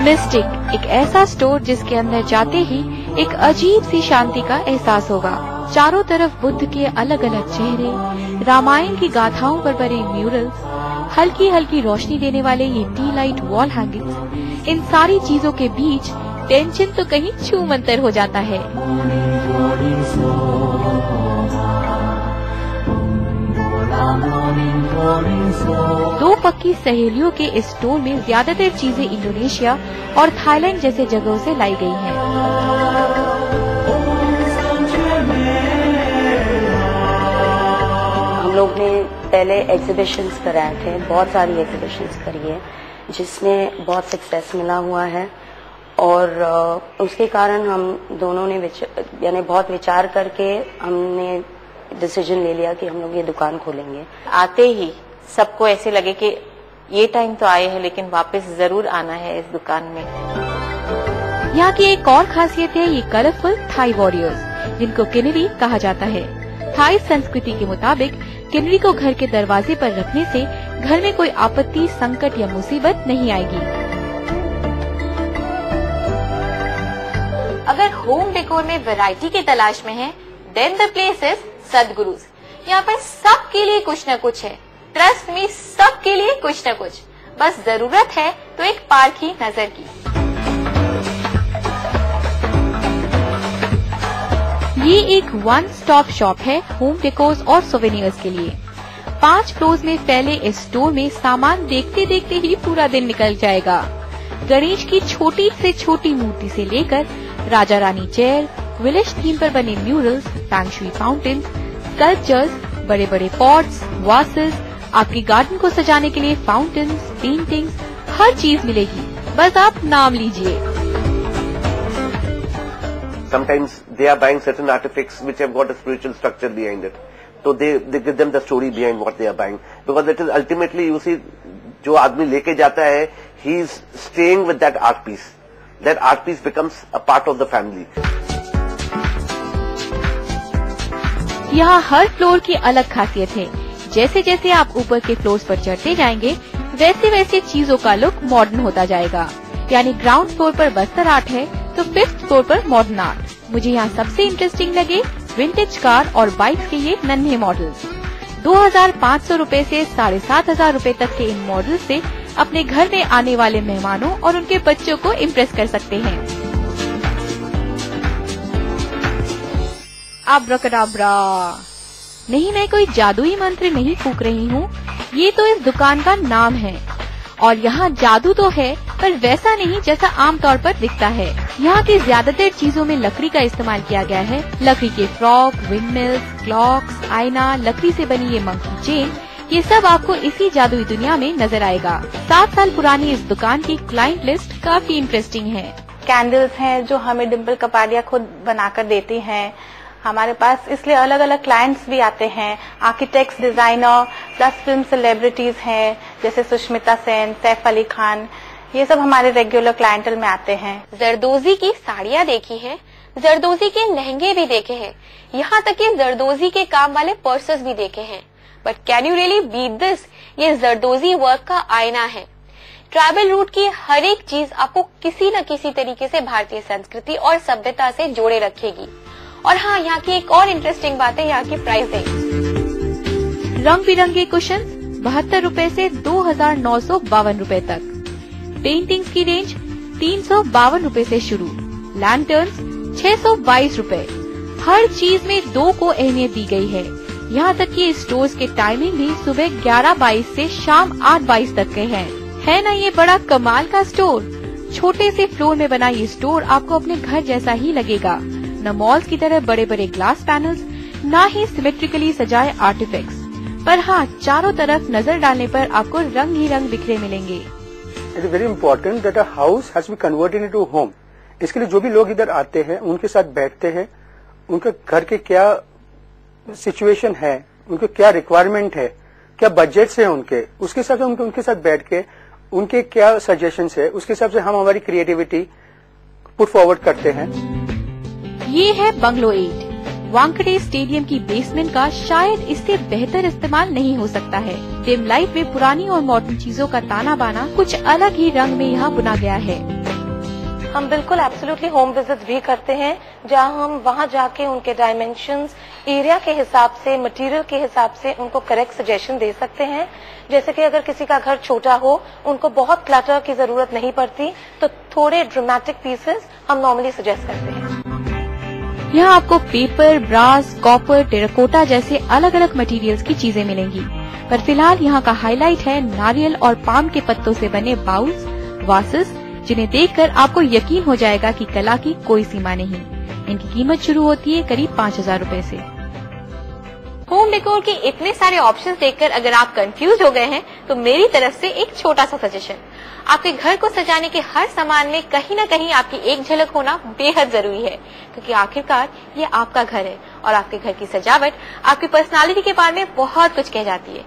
Mistake एक ऐसा store जिसके अंदर जाते ही एक अजीब सी शांति का एहसास होगा। चारों तरफ बुद्ध के अलग अलग चेहरे, रामायण की गाथाओं पर बने म्यूरल्स, हल्की हल्की रोशनी देने वाले ये टी लाइट वॉल हैंगिंग्स, इन सारी चीजों के बीच टेंशन तो कहीं छू मंतर हो जाता है। दो पक्की सहेलियों के इस स्टोर में ज्यादातर चीजें इंडोनेशिया और थाईलैंड जैसे जगहों से लाई गई हैं। हम लोग ने पहले एग्जीबिशंस कराए थे, बहुत सारी एग्जीबिशंस करी है जिसमें बहुत सक्सेस मिला हुआ है और उसके कारण हम दोनों ने यानी बहुत विचार करके हमने डिसीजन ले लिया कि हम लोग ये दुकान खोलेंगे। आते ही सबको ऐसे लगे कि ये टाइम तो आए हैं लेकिन वापस जरूर आना है इस दुकान में। यहाँ की एक और खासियत है ये कलरफुल थाई वॉरियर्स, जिनको किनरी कहा जाता है। थाई संस्कृति के मुताबिक किनरी को घर के दरवाजे पर रखने से घर में कोई आपत्ति, संकट या मुसीबत नहीं आएगी। अगर होम डेकोर में वैरायटी की तलाश में है, then the place is Sadguru's. यहाँ पर सबके लिए कुछ न कुछ है, ट्रस्ट मी, सबके लिए कुछ न कुछ। बस जरूरत है तो एक पारखी नजर की। ये एक वन स्टॉप शॉप है होम डेकोर्स और सोवेनियर्स के लिए। 5 फ्लोर्स में फैले इस स्टोर में सामान देखते देखते ही पूरा दिन निकल जाएगा। गणेश की छोटी से छोटी मूर्ति से लेकर राजा रानी चेयर, विलेज थीम पर बने murals, feng shui fountains, sculptures, बड़े बड़े पॉट्स, वासेस, आपके गार्डन को सजाने के लिए फाउंटेन्स, पेंटिंग्स, हर चीज मिलेगी। बस आप नाम लीजिए। Sometimes they are buying certain artifacts which have got a spiritual structure behind it. So they give them the story behind what they are buying. Because it is ultimately, you see, जो आदमी लेके जाता है, he is staying with that art piece. That art piece becomes a part of the family. यहाँ हर floor की अलग खासियत है। जैसे जैसे आप ऊपर के फ्लोर्स पर चढ़ते जाएंगे, वैसे वैसे चीजों का लुक मॉडर्न होता जाएगा। यानी ग्राउंड फ्लोर पर बस्तर आर्ट है तो 5th फ्लोर पर मॉडर्न आर्ट। मुझे यहाँ सबसे इंटरेस्टिंग लगे विंटेज कार और बाइक्स के ये नन्हे मॉडल्स। 2500 रूपए से 7500 रूपए तक के इन मॉडल से अपने घर में आने वाले मेहमानों और उनके बच्चों को इम्प्रेस कर सकते हैं। अब्राकडाब्रा, नहीं, मैं कोई जादुई मंत्र नहीं फूंक रही हूँ, ये तो इस दुकान का नाम है। और यहाँ जादू तो है पर वैसा नहीं जैसा आमतौर पर दिखता है। यहाँ की ज्यादातर चीजों में लकड़ी का इस्तेमाल किया गया है। लकड़ी के फ्रॉक, विंडमिल्स, क्लॉक्स, आईना, लकड़ी से बनी ये मंकी चेन, ये सब आपको इसी जादुई दुनिया में नजर आएगा। 7 साल पुरानी इस दुकान की क्लाइंट लिस्ट काफी इंटरेस्टिंग है। कैंडल्स हैं जो हमें डिम्पल कपाड़िया खुद बनाकर देती हैं। हमारे पास इसलिए अलग अलग क्लाइंट्स भी आते हैं, architects, designer, plus film celebrities हैं जैसे सुष्मिता सेन, सैफ अली खान, ये सब हमारे रेगुलर क्लाइंटल में आते हैं। जरदोजी की साड़ियाँ देखी है, जरदोजी के लहंगे भी देखे हैं, यहाँ तक कि जरदोजी के काम वाले पर्सेस भी देखे हैं। But can you really beat this? ये जरदोजी वर्क का आईना है। ट्राइबल रूट की हर एक चीज आपको किसी न किसी तरीके से भारतीय संस्कृति और सभ्यता से जोड़े रखेगी। और हाँ, यहाँ की एक और इंटरेस्टिंग बात है यहाँ की प्राइसिंग। रंग बिरंगे कुशन 72 रूपए से 2952 रूपए तक। पेंटिंग्स की रेंज 352 रूपए से शुरू। लैंटर्न्स 622 रूपए। हर चीज में 2 को अहमियत दी गई है। यहाँ तक कि स्टोर्स के टाइमिंग भी सुबह 11:22 से शाम 8:22 तक के हैं। है ना ये बड़ा कमाल का स्टोर। छोटे से फ्लोर में बना ये स्टोर आपको अपने घर जैसा ही लगेगा। न मॉल्स की तरह बड़े बड़े ग्लास पैनल्स, न ही सिमेट्रिकली सजाए आर्टिफैक्ट्स, पर हाँ, चारों तरफ नजर डालने पर आपको रंग ही रंग बिखरे मिलेंगे। It is very important that a house has been converted into home. इसके लिए जो भी लोग इधर आते हैं उनके साथ बैठते हैं, उनके घर के क्या सिचुएशन है, उनके क्या रिक्वायरमेंट है, क्या बजट्स है उनके, उसके हिसाब से उनके साथ बैठ के उनके क्या सजेशंस है, उसके हिसाब से हम हमारी क्रिएटिविटी पुट फॉरवर्ड करते हैं। ये है बंगलो 8। वानखेड़े स्टेडियम की बेसमेंट का शायद इससे बेहतर इस्तेमाल नहीं हो सकता है। डिम लाइट में पुरानी और मॉडर्न चीजों का ताना बाना कुछ अलग ही रंग में यहाँ बुना गया है। हम बिल्कुल एब्सोल्युटली होम विजिट्स भी करते हैं, जहां हम वहां जाके उनके डायमेंशंस, एरिया के हिसाब से, मटेरियल के हिसाब से उनको करेक्ट सजेशन दे सकते हैं। जैसे कि अगर किसी का घर छोटा हो, उनको बहुत क्लटर की जरूरत नहीं पड़ती, तो थोड़े ड्रामेटिक पीसेस हम नॉर्मली सजेस्ट करते हैं। यहाँ आपको पेपर, ब्रास, कॉपर, टेराकोटा जैसे अलग अलग मटेरियल्स की चीजें मिलेंगी, पर फिलहाल यहाँ का हाईलाइट है नारियल और पाम के पत्तों से बने बाउल्स, वासेस, जिन्हें देखकर आपको यकीन हो जाएगा कि कला की कोई सीमा नहीं। इनकी कीमत शुरू होती है करीब 5,000 रुपए से। होम डेकोर के इतने सारे ऑप्शंस देखकर अगर आप कंफ्यूज हो गए हैं, तो मेरी तरफ से एक छोटा सा सजेशन, आपके घर को सजाने के हर सामान में कहीं न कहीं आपकी एक झलक होना बेहद जरूरी है, क्योंकि आखिरकार ये आपका घर है और आपके घर की सजावट आपकी पर्सनालिटी के बारे में बहुत कुछ कह जाती है।